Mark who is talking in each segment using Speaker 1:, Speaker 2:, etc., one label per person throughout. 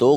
Speaker 1: 2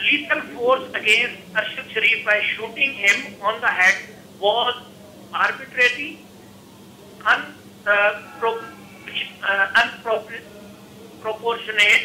Speaker 2: Lethal force against Arshad Sharif by shooting him on the head was arbitrary, unproportionate।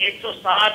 Speaker 2: 107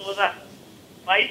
Speaker 2: 2022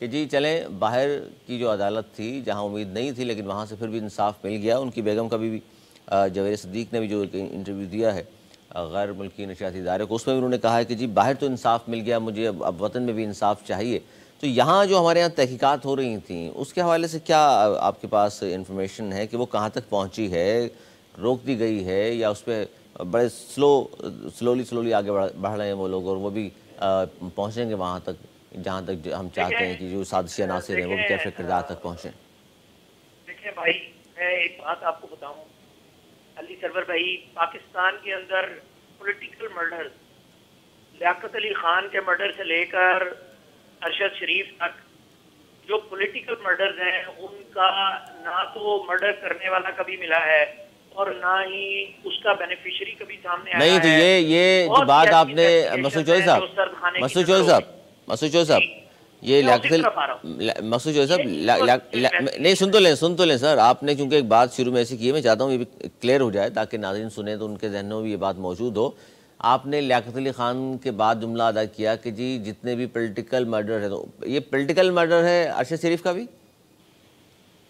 Speaker 1: کہ جی چلیں باہر کی جو عدالت تھی جہاں امید نہیں تھی لیکن وہاں سے پھر بھی انصاف مل گیا. ان کی بیگم کا بھی جویر صدیق نے بھی جو انٹرویو دیا ہے غیر ملکی نشریاتی ادارے کو، اس میں بھی انہوں نے کہا ہے کہ جی باہر تو انصاف مل گیا، مجھے اب وطن میں بھی انصاف چاہیے. تو یہاں جو ہمارے یہاں تحقیقات ہو رہی تھیں اس کے حوالے سے کیا آپ کے پاس انفارمیشن ہے کہ وہ کہاں تک پہنچی ہے، روک دی گئی ہے یا اس پہ بڑے سلولی آگے بڑھ رہے ہیں وہ لوگ اور وہ بھی پہنچیں گے وہاں تک جہاں تک ہم چاہتے ہیں کہ جو سازشی عناصر ہیں وہ بھی کیفے کردار تک پہنچیں؟
Speaker 2: دیکھیں بھائی، میں ایک بات آپ کو بتاؤں علی سرور بھائی، پاکستان کے اندر پولیٹیکل مرڈر، لیاقت علی خان کے مرڈر سے لے کر ارشد شریف تک جو پولیٹیکل مرڈرز ہیں ان کا نہ تو مرڈر کرنے والا کبھی ملا ہے اور نہ ہی اس کا بینیفیشری کبھی سامنے آیا ہے.
Speaker 1: نہیں تو یہ جو بات آپ نے مسعود چودھری صاحب یہ مسعود چودھری صاحب نہیں سن تو لیں سر. آپ نے چونکہ ایک بات شروع میں ایسی کی ہے، میں چاہتا ہوں یہ بھی کلیئر ہو جائے تاکہ ناظرین سنیں تو ان کے ذہنوں میں بھی یہ بات موجود ہو. آپ نے لیاقت علی خان کے بعد جملہ ادا کیا کہ جی جتنے بھی پولیٹیکل مرڈر ہے، تو یہ پولیٹیکل مرڈر ہے ارشد شریف کا بھی؟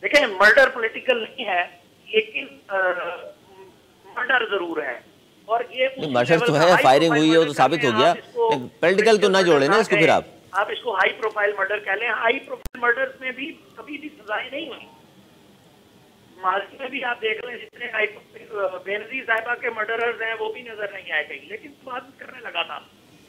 Speaker 2: دیکھیں مرڈر پولیٹیکل نہیں ہے لیکن مرڈر ضرور ہے، اور یہ
Speaker 1: مرڈر تو ہے، فائرنگ ہوئی ہے وہ تو ثابت ہو گیا، پولیٹیکل تو نہ جوڑے نا اس کو. پھر
Speaker 2: آپ اس کو ہائی پروفائل مرڈر کہہ لیں. ہائی پروفائل مرڈر میں بھی کبھی بھی سزائیں نہیں ہوئی. ماضی میں بھی آپ دیکھ لیں جتنے بینظیر صاحبہ کے مرڈررز ہیں وہ بھی نظر نہیں آئے کہیں، لیکن بات کرنے لگا تھا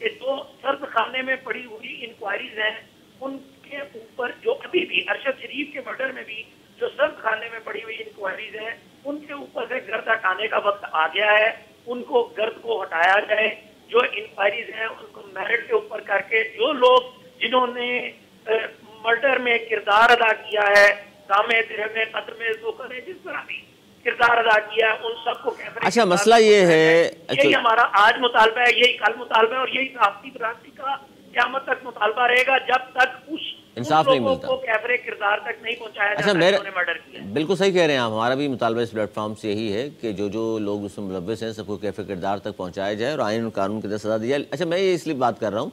Speaker 2: کہ جو سرد خانے میں پڑی ہوئی انکوائریز ہیں ان کے اوپر جو ابھی بھی ارشد شریف کے مرڈر میں بھی جو سرد خانے میں پڑی ہوئی انکوائریز ہیں ان کے اوپر سے گرد ہٹانے کا وقت آ گیا ہے. ان کو گرد کو ہٹایا جائے. جو انکوائریز ہیں ان کو میرٹ کے اوپر کر کے جو لوگ جنہوں نے مرڈر میں کردار ادا کیا ہے، دامے درہم میں قتل میں ذوقر نے جس طرح بھی کردار ادا کیا ہے ان سب کو کیسے.
Speaker 1: اچھا مسئلہ یہ ہے،
Speaker 2: یہی ہمارا آج مطالبہ ہے، یہی کل مطالبہ ہے اور یہی صحافتی برادری کا قیامت تک مطالبہ رہے گا جب تک
Speaker 1: انصاف نہیں ملتا،
Speaker 2: کو کیفرے کردار تک نہیں پہنچایا جاتا انہوں نے مرڈر کیا.
Speaker 1: بالکل صحیح کہہ رہے ہیں آپ. ہمارا بھی مطالبہ اس پلیٹ فارم سے یہی ہے کہ جو لوگ اس میں ملوث ہیں سب کو کیفے کردار تک پہنچایا جائے اور آئین اور قانون کے تحت سزا دی جائے. اچھا میں یہ اس لیے بات کر رہا ہوں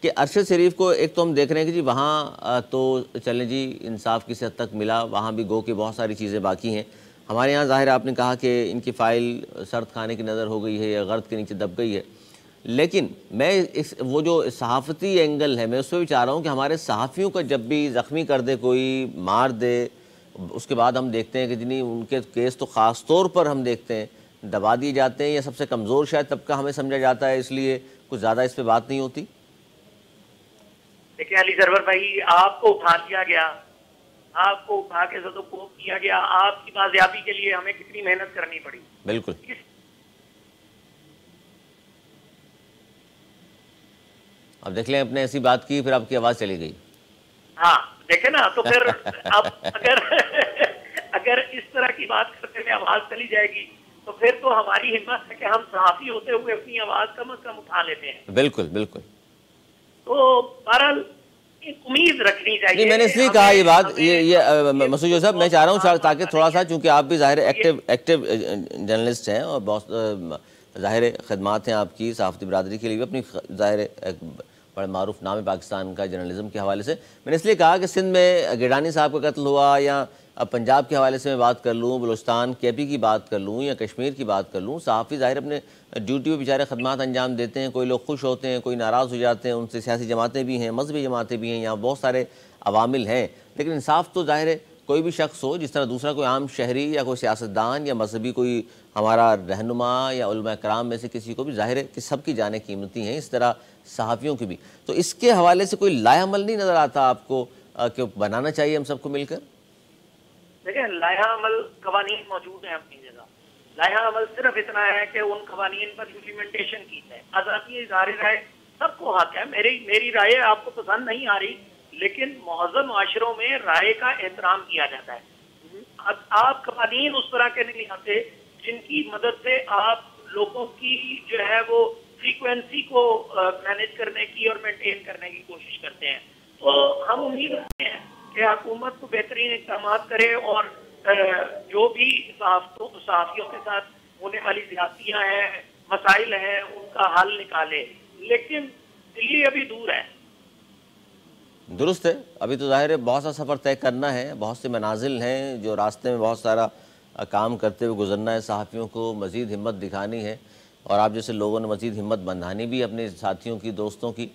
Speaker 1: کہ ارشد شریف کو ایک تو ہم دیکھ رہے ہیں کہ جی وہاں تو چلیں جی انصاف کسی حد تک ملا، وہاں بھی گو کہ بہت ساری چیزیں باقی ہیں. ہمارے یہاں ظاہر آپ نے کہا کہ ان کی فائل سرد خانے کی نظر ہو گئی ہے یا غرد کے نیچے دب گئی ہے، لیکن میں وہ جو صحافتی اینگل ہے میں اس پہ بھی چاہ رہا ہوں کہ ہمارے صحافیوں کا جب بھی زخمی کر دے کوئی، مار دے، اس کے بعد ہم دیکھتے ہیں کہ جنہیں ان کے کیس تو خاص طور پر ہم دیکھتے ہیں دبا دیے جاتے ہیں یا سب سے کمزور شاید طبقہ ہمیں سمجھا جاتا ہے، اس لیے کچھ زیادہ اس پہ بات نہیں ہوتی.
Speaker 2: دیکھیں علی سرور بھائی، آپ کو اٹھا دیا گیا، آپ کو اٹھا کے زد و کوب کیا گیا، آپ کی بازیابی کے لیے ہمیں کتنی محنت کرنی پڑی.
Speaker 1: بالکل. اب دیکھ لیں اپنے ایسی بات کی پھر آپ کی آواز چلی گئی.
Speaker 2: ہاں دیکھیں نا، تو پھر اب اگر اس طرح کی بات کرتے میں آواز چلی جائے گی تو پھر تو ہماری ہمت ہے کہ ہم صحافی ہوتے ہوئے اپنی آواز کم از کم اٹھا لیتے ہیں.
Speaker 1: بالکل بالکل.
Speaker 2: تو بہرحال امید رکھنی چاہیے.
Speaker 1: نہیں میں نے اس لیے کہا یہ بات، یہ مسعود چودھری صاحب میں چاہ رہا ہوں تاکہ تھوڑا سا، چونکہ آپ بھی ظاہر ایکٹیو جرنلسٹ ہیں اور بہت ظاہر خدمات ہیں آپ کی صحافتی برادری کے لیے بھی، اپنی ظاہر بڑے معروف نام ہے پاکستان کا جرنلزم کے حوالے سے. میں نے اس لیے کہا کہ سندھ میں گیڈانی صاحب کا قتل ہوا یا پنجاب کے حوالے سے میں بات کر لوں، بلوچستان کے پی کی بات کر لوں یا کشمیر کی بات کر لوں، صحافی ظاہر اپنے ڈیوٹی پہ بیچارے خدمات انجام دیتے ہیں. کوئی لوگ خوش ہوتے ہیں، کوئی ناراض ہو جاتے ہیں، ان سے سیاسی جماعتیں بھی ہیں، مذہبی جماعتیں بھی ہیں، یہاں بہت سارے عوامل ہیں، لیکن انصاف تو ظاہر ہے کوئی بھی شخص ہو، جس طرح دوسرا کوئی عام شہری یا کوئی سیاستدان یا مذہبی کوئی ہمارا رہنما یا علماء کرام میں سے کسی کو بھی ظاہر ہے کہ سب کی جانیں قیمتی ہیں، اس طرح صحافیوں کی بھی. تو اس کے حوالے سے کوئی لائحہ عمل نہیں نظر آتا آپ کو کہ بنانا چاہیے ہم سب کو مل کر؟
Speaker 2: دیکھیں لائحہ عمل قوانین موجود ہیں اپنی جگہ. لائحہ عمل صرف اتنا ہے کہ ان قوانین پر امپلیمنٹیشن کی جائے. آزادی اظہار رائے سب کو حق ہے. میری رائے آپ کو پسند نہیں آ رہی، لیکن مہذب معاشروں میں رائے کا احترام کیا جاتا ہے. آپ قوانین اس طرح کے نہیں آتے جن کی مدد سے آپ لوگوں کی جو ہے وہ فریکوینسی کو مینیج کرنے کی اور مینٹین کرنے کی کوشش کرتے ہیں. تو ہم امید رکھتے ہیں کہ حکومت کو بہترین اقدامات کرے اور جو بھی صحافیوں کے ساتھ ہونے والی زیادتیاں ہیں، مسائل ہیں، ان کا حل نکالے. لیکن دلی ابھی دور ہے.
Speaker 1: درست ہے. ابھی تو ظاہر ہے بہت سا سفر طے کرنا ہے, بہت سے منازل ہیں جو راستے میں بہت سارا کام کرتے ہوئے گزرنا ہے. صحافیوں کو مزید ہمت دکھانی ہے, اور آپ جیسے لوگوں نے مزید ہمت بندھانی بھی اپنے ساتھیوں کی, دوستوں کی,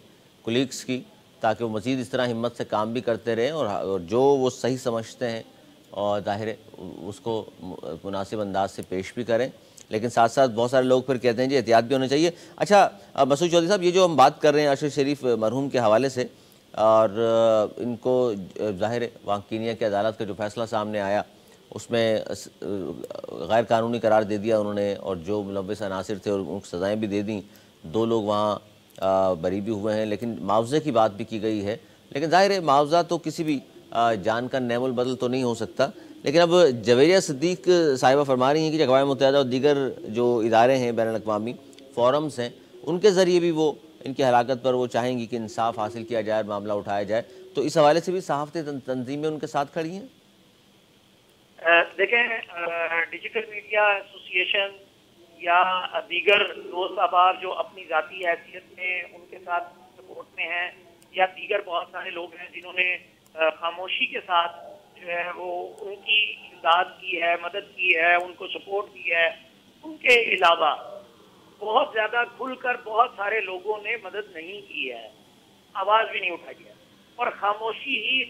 Speaker 1: کولیگس کی, تاکہ وہ مزید اس طرح ہمت سے کام بھی کرتے رہیں, اور جو وہ صحیح سمجھتے ہیں اور ظاہر ہے اس کو مناسب انداز سے پیش بھی کریں. لیکن ساتھ ساتھ بہت سارے لوگ پھر کہتے ہیں جی احتیاط بھی ہونا چاہیے. اچھا مسعود چودھری صاحب, یہ جو ہم بات کر رہے ہیں ارشد شریف مرحوم کے حوالے سے, اور ان کو ظاہر ہے وہاں کینیا کی عدالت کا جو فیصلہ سامنے آیا اس میں غیر قانونی قرار دے دیا انہوں نے, اور جو ملوث عناصر تھے اور ان کو سزائیں بھی دے دیں, 2 لوگ وہاں بری بھی ہوئے ہیں, لیکن معاوضے کی بات بھی کی گئی ہے. لیکن ظاہر ہے معاوضہ تو کسی بھی جان کا نعم البدل تو نہیں ہو سکتا. لیکن اب جویریہ صدیق صاحبہ فرما رہی ہیں کہ اقوام متحدہ اور دیگر جو ادارے ہیں بین الاقوامی فورمز ہیں, ان کے ذریعے بھی وہ ان کی ہلاکت پر وہ چاہیں گی کہ انصاف حاصل کیا جائے, معاملہ اٹھایا جائے. تو اس حوالے سے بھی صحافتی تنظیمیں ان کے ساتھ کھڑی ہیں.
Speaker 2: دیکھیں, ڈیجیٹل میڈیا ایسوسی ایشن یا دیگر دوست احباب جو اپنی ذاتی حیثیت میں ان کے ساتھ سپورٹ میں ہیں, یا دیگر بہت سارے لوگ ہیں جنہوں نے خاموشی کے ساتھ جو ہے وہ ان کی امداد کی ہے, مدد کی ہے, ان کو سپورٹ کی ہے, ان کے علاوہ بہت زیادہ کھل کر بہت سارے لوگوں نے مدد نہیں کی ہے, آواز بھی نہیں اٹھائی ہے, اور خاموشی ہی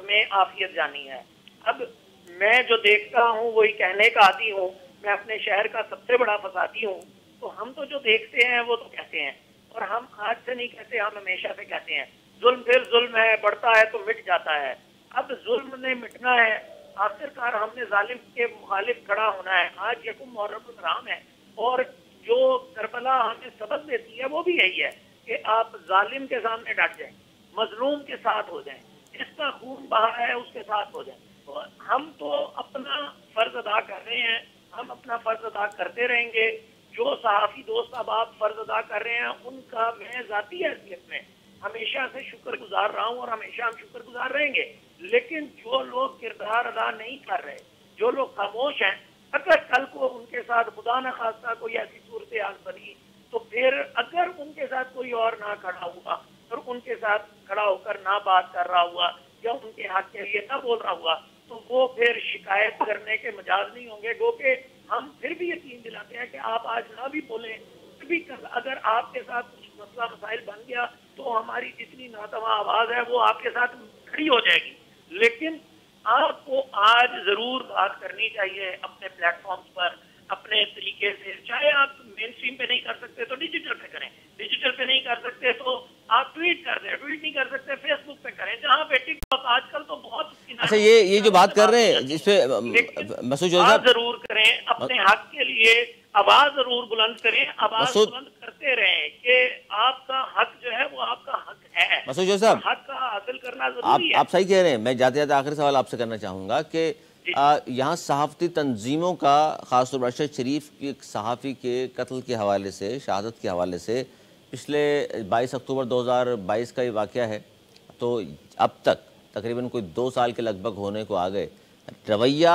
Speaker 2: میں عافیت جانی ہے. اب میں جو دیکھتا ہوں وہی کہنے کا عادی ہوں, میں اپنے شہر کا سب سے بڑا فسادی ہوں, تو ہم تو جو دیکھتے ہیں وہ تو کہتے ہیں, اور ہم آج سے نہیں کہتے, ہم ہمیشہ سے کہتے ہیں ظلم پھر ظلم ہے, بڑھتا ہے تو مٹ جاتا ہے. اب ظلم نے مٹنا ہے, آخرکار ہم نے ظالم کے مخالف کھڑا ہونا ہے. آج یکم محرم الحرام ہے, اور جو کربلا ہمیں سبق دیتی ہے وہ بھی یہی ہے کہ آپ ظالم کے سامنے ڈٹ جائیں, مظلوم کے ساتھ ہو جائیں, جس کا خون بہا ہے اس کے ساتھ ہو جائیں. ہم تو اپنا فرض ادا کر رہے ہیں, ہم اپنا فرض ادا کرتے رہیں گے. جو صحافی دوست احباب فرض ادا کر رہے ہیں ان کا میں ذاتی حیثیت میں ہمیشہ سے شکر گزار رہا ہوں, اور ہمیشہ ہم شکر گزار رہیں گے. لیکن جو لوگ کردار ادا نہیں کر رہے, جو لوگ خاموش ہیں, اگر کل کو ان کے ساتھ خدا نہ خواستہ کوئی ایسی صورتحال بنی, تو پھر اگر ان کے ساتھ کوئی اور نہ کھڑا ہوا اور ان کے ساتھ کھڑا ہو کر نہ بات کر رہا ہوا یا ان کے حق کے لیے نہ بول رہا ہوا, تو وہ پھر شکایت کرنے کے مجاز نہیں ہوں گے. گوکہ ہم پھر بھی یقین دلاتے ہیں کہ آپ آج نہ بھی بولیں, پھر بھی اگر آپ کے ساتھ کچھ مسئلہ مسائل بن گیا تو ہماری جتنی ناتواں آواز ہے وہ آپ کے ساتھ کھڑی ہو جائے گی. لیکن آپ کو آج ضرور بات کرنی چاہیے اپنے پلیٹ فارمز پر, اپنے طریقے سے. چاہے آپ مین اسٹریم پہ نہیں کر سکتے تو ڈیجیٹل پہ کریں, ڈیجیٹل پہ نہیں کر سکتے تو آپ ٹویٹ کر دیں, ٹویٹ نہیں کر سکتے فیس بک پہ کریں, جہاں پہ ٹک ٹاک آج کل تو بہت.
Speaker 1: اچھا یہ جو بات کر رہے ہیں جس پہ مسعود چودھری صاحب
Speaker 2: ضرور کریں, اپنے حق کے لیے آواز ضرور بلند کریں, آواز بلند کرتے رہیں کہ آپ کا حق جو ہے وہ آپ کا حق ہے.
Speaker 1: مسعود چودھری صاحب
Speaker 2: حق کا حاصل کرنا ضروری ہے.
Speaker 1: آپ صحیح کہہ رہے ہیں. میں جاتے جاتے آخری سوال آپ سے کرنا چاہوں گا کہ یہاں صحافتی تنظیموں کا, خاص طور پر ارشد شریف کی ایک صحافی کے قتل کے حوالے سے, شہادت کے حوالے سے, پچھلے 22 اکتوبر 2022 کا یہ واقعہ ہے, تو اب تک تقریباً کوئی 2 سال کے لگ بھگ ہونے کو آ گئے. رویہ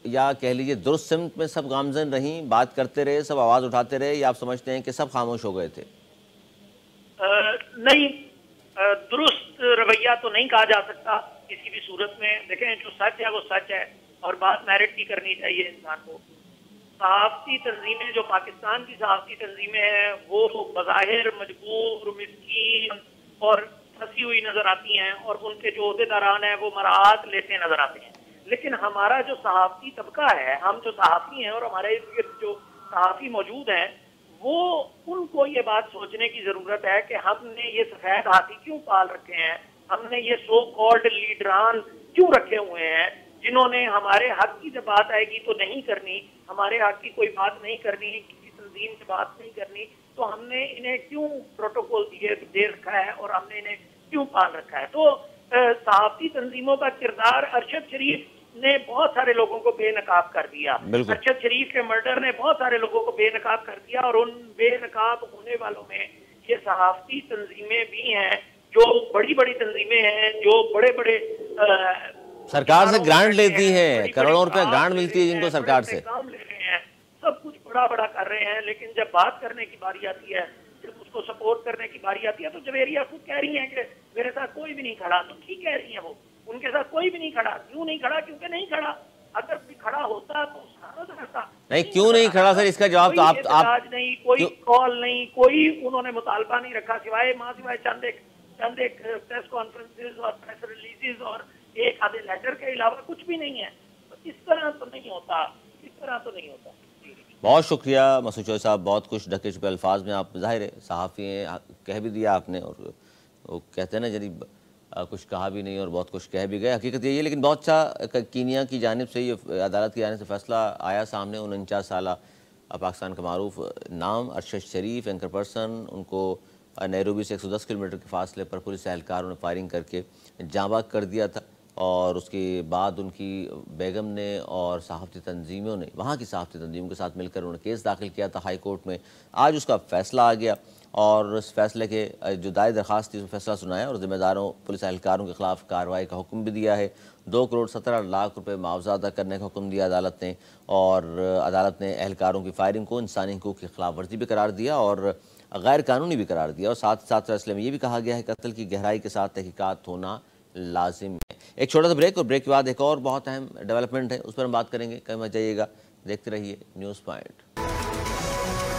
Speaker 1: یا کہہ لیجیے درست سمت میں سب گامزن رہیں, بات کرتے رہے, سب آواز اٹھاتے رہے, یا آپ سمجھتے ہیں کہ سب خاموش ہو گئے تھے؟
Speaker 2: نہیں, درست رویہ تو نہیں کہا جا سکتا کسی بھی صورت میں. دیکھیں جو سچ ہے وہ سچ ہے, اور بات میرٹ کی کرنی چاہیے انسان کو. صحافتی تنظیمیں جو پاکستان کی صحافتی تنظیمیں ہیں وہ بظاہر مجبور, مسکین اور پھنسی ہوئی نظر آتی ہیں, اور ان کے جو عہدیداران ہیں وہ مراعات لیتے نظر آتے ہیں. لیکن ہمارا جو صحافتی طبقہ ہے, ہم جو صحافی ہیں اور ہمارے جو صحافی موجود ہیں, وہ ان کو یہ بات سوچنے کی ضرورت ہے کہ ہم نے یہ سفید ہاتھی کیوں پال رکھے ہیں, ہم نے یہ سو کالڈ لیڈران کیوں رکھے ہوئے ہیں جنہوں نے ہمارے حق کی جب بات آئے گی تو نہیں کرنی, ہمارے حق کی کوئی بات نہیں کرنی, کسی تنظیم سے بات نہیں کرنی, تو ہم نے انہیں کیوں پروٹوکول دے رکھا ہے اور ہم نے انہیں کیوں پال رکھا ہے. تو صحافتی تنظیموں کا کردار, ارشد شریف نے بہت سارے لوگوں کو بے نقاب کر دیا, ارشد شریف کے مرڈر نے بہت سارے لوگوں کو بے نقاب کر دیا, اور ان بے نقاب ہونے والوں میں یہ صحافتی تنظیمیں بھی ہیں جو بڑی بڑی تنظیمیں ہیں, جو بڑے بڑے
Speaker 1: سرکار سے گرانٹ لیتی ہیں, کروڑوں روپے گرانٹ ملتی ہے جن کو سرکار سے,
Speaker 2: کام لے رہے ہیں, سب کچھ بڑا بڑا کر رہے ہیں. لیکن جب بات کرنے کی باری آتی ہے, جب اس کو کو سپورٹ کرنے کی باری آتی ہے تو جویریہ خود کہہ رہی ہیں کہ میرے ساتھ کوئی بھی نہیں کھڑا. تو ٹھیک کہہ رہی ہیں وہ, ان کے ساتھ کوئی بھی نہیں کھڑا. کیوں نہیں کھڑا؟ کیونکہ نہیں کھڑا. اگر بھی کھڑا ہوتا تو
Speaker 1: نہیں, کیوں نہیں کھڑا سر, اس کا جواب تو آپ
Speaker 2: نہیں, کوئی کال نہیں, کوئی انہوں نے مطالبہ نہیں رکھا سوائے چند ایک پریس کانفرنسز اور پریس ریلیزز اور ایک آدھے لیٹر کے علاوہ کچھ بھی نہیں ہے. تو اس طرح تو نہیں ہوتا.
Speaker 1: بہت شکریہ مسعود چوہدری صاحب, بہت کچھ ڈھکے چھپے الفاظ میں آپ ظاہر ہے صحافی ہیں, کہہ بھی دیا آپ نے, اور وہ کہتے ہیں نا جناب کچھ کہا بھی نہیں اور بہت کچھ کہہ بھی گئے, حقیقت یہی ہے. لیکن بہت اچھا کینیا کی جانب سے یہ عدالت کی جانب سے فیصلہ آیا سامنے. 49 سالہ پاکستان کا معروف نام ارشد شریف اینکر پرسن, ان کو نیروبی سے 110 کلومیٹر کے فاصلے پر پولیس اہلکاروں نے فائرنگ کر کے جاں بحق کر دیا تھا, اور اس کے بعد ان کی بیگم نے اور صحافتی تنظیموں نے, وہاں کی صحافتی تنظیموں کے ساتھ مل کر انہوں نے کیس داخل کیا تھا ہائی کورٹ میں. آج اس کا فیصلہ آ گیا, اور اس فیصلے کے جو دائر درخواست تھی اس میں فیصلہ سنایا, اور ذمہ داروں پولیس اہلکاروں کے خلاف کارروائی کا حکم بھی دیا ہے. 2.17 کروڑ روپے معاوضہ ادا کرنے کا حکم دیا عدالت نے, اور عدالت نے اہلکاروں کی فائرنگ کو انسانی حقوق کی خلاف ورزی بھی قرار دیا اور غیر قانونی بھی قرار دیا, اور ساتھ ساتھ فیصلے میں یہ بھی کہا گیا ہے قتل کی گہرائی کے ساتھ تحقیقات ہونا لازم ہے. ایک چھوٹا سا بریک, اور بریک کے بعد ایک اور بہت اہم ڈیولپمنٹ ہے, اس پر ہم بات کریں گے. کہیں مت جائیے گا, دیکھتے رہیے نیوز پوائنٹ.